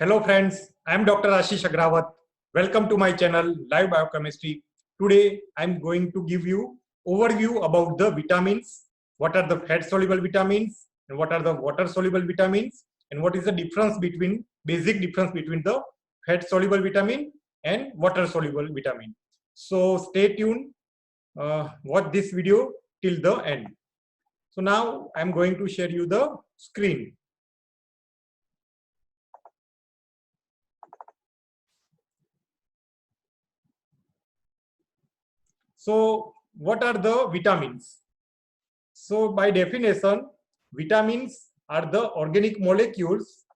Hello friends, I am Dr. Ashish Agrawat. Welcome to my channel Live Biochemistry. Today I am going to give you overview about the vitamins, what are the fat soluble vitamins and what are the water soluble vitamins and what is the basic difference between the fat soluble vitamin and water soluble vitamin. So stay tuned, watch this video till the end. So now I am going to share you the screen. So what are the vitamins? So by definition, vitamins are the organic molecules.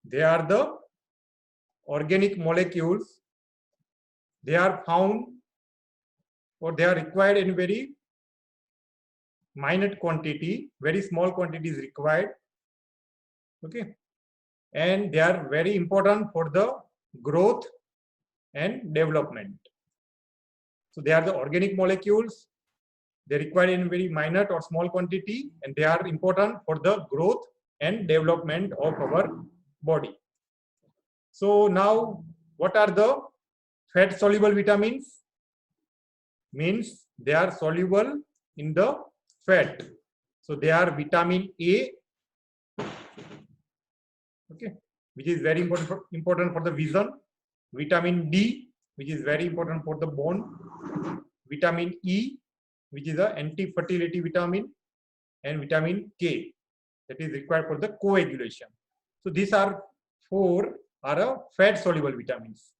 They are the organic molecules. They are found or they are required in very minute quantity, very small quantity is required. Okay. And they are very important for the growth and development. So they are the organic molecules. They require in very minute or small quantity and they are important for the growth and development of our body. So now what are the fat soluble vitamins? Means they are soluble in the fat. So they are vitamin A, okay, which is very important for the vision. Vitamin D, which is very important for the bone. Vitamin E, which is an anti-fertility vitamin, and vitamin K, that is required for the coagulation. So these are four are fat soluble vitamins.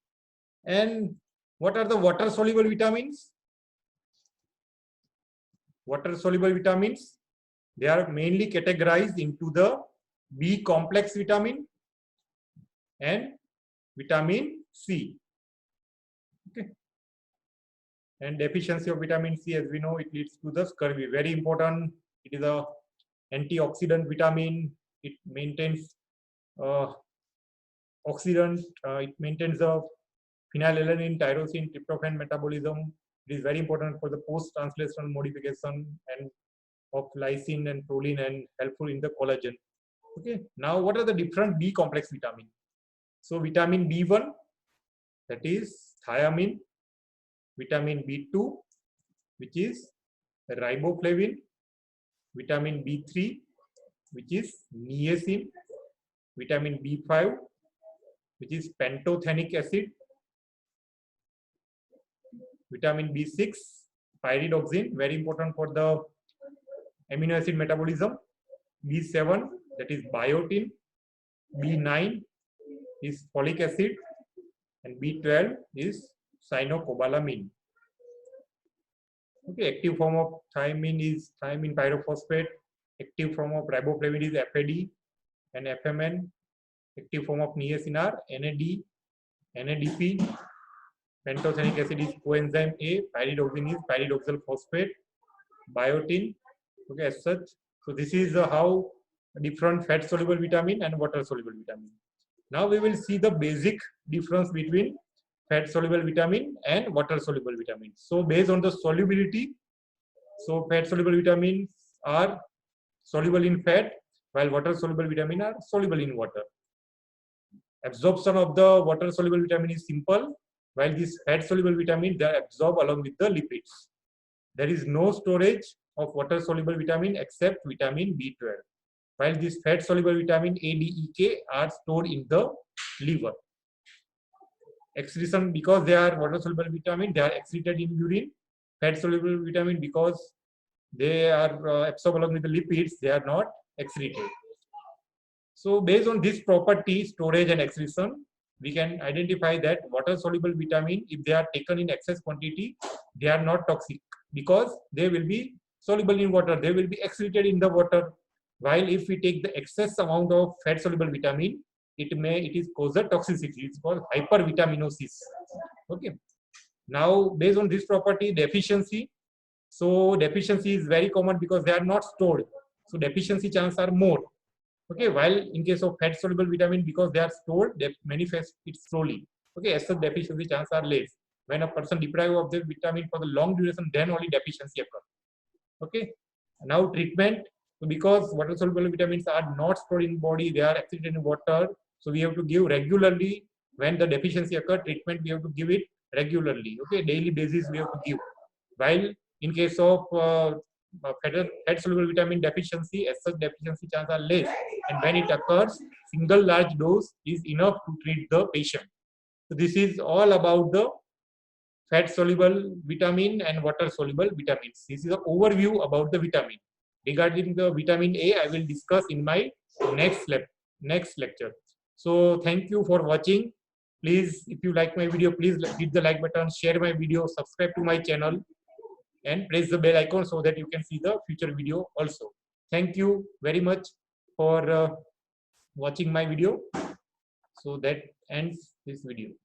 And what are the water soluble vitamins? Water soluble vitamins, they are mainly categorized into the B complex vitamin and vitamin C. Okay. And deficiency of vitamin C, as we know, it leads to the scurvy. Very important. It is a antioxidant vitamin. It maintains oxidant. It maintains the phenylalanine, tyrosine, tryptophan metabolism. It is very important for the post-translational modification and of lysine and proline and helpful in the collagen. Okay. Now, what are the different B complex vitamin? So, vitamin B1, that is thiamine. Vitamin B2, which is riboflavin. Vitamin B3, which is niacin. Vitamin B5, which is pantothenic acid. Vitamin B6, pyridoxine, very important for the amino acid metabolism. B7, that is biotin. B9 is folic acid. And B12 is cyanocobalamin. Okay, active form of thiamine is thiamine pyrophosphate. Active form of riboflavin is FAD and FMN. Active form of niacin are NAD, NADP. Pantothenic acid is coenzyme A. Pyridoxine is pyridoxal phosphate. Biotin. Okay, as such. So this is how different fat soluble vitamin and water soluble vitamin. Now we will see the basic difference between fat soluble vitamin and water soluble vitamins. So based on the solubility, so fat soluble vitamins are soluble in fat while water soluble vitamin are soluble in water. Absorption of the water soluble vitamin is simple, while this fat soluble vitamin they are absorbed along with the lipids. There is no storage of water soluble vitamin except vitamin B12, while this fat soluble vitamin A, D, E, K are stored in the liver. Excretion, because they are water soluble vitamin, they are excreted in urine. Fat soluble vitamin, because they are absorbed along with the lipids, they are not excreted. So based on this property, storage and excretion, we can identify that water soluble vitamin, if they are taken in excess quantity, they are not toxic because they will be soluble in water, they will be excreted in the water. While if we take the excess amount of fat soluble vitamin, it is cause a toxicity. It's called hypervitaminosis. Okay. Now based on this property, deficiency. So deficiency is very common because they are not stored. So deficiency chances are more. Okay, while in case of fat soluble vitamin, because they are stored, they manifest it slowly. Okay, as such deficiency chances are less. When a person deprived of the vitamin for the long duration, then only deficiency occurs. Okay, now treatment. So because water soluble vitamins are not stored in body, they are excreted in water. So we have to give regularly. When the deficiency occurs, treatment we have to give it regularly. Okay, daily basis we have to give. While in case of fat soluble vitamin deficiency, as such deficiency chances are less, and when it occurs, single large dose is enough to treat the patient. So this is all about the fat soluble vitamin and water soluble vitamins. This is an overview about the vitamin. Regarding the vitamin A, I will discuss in my next lecture. So thank you for watching. Please, if you like my video, please hit the like button, share my video, subscribe to my channel, and press the bell icon so that you can see the future video also. Thank you very much for watching my video. So that ends this video.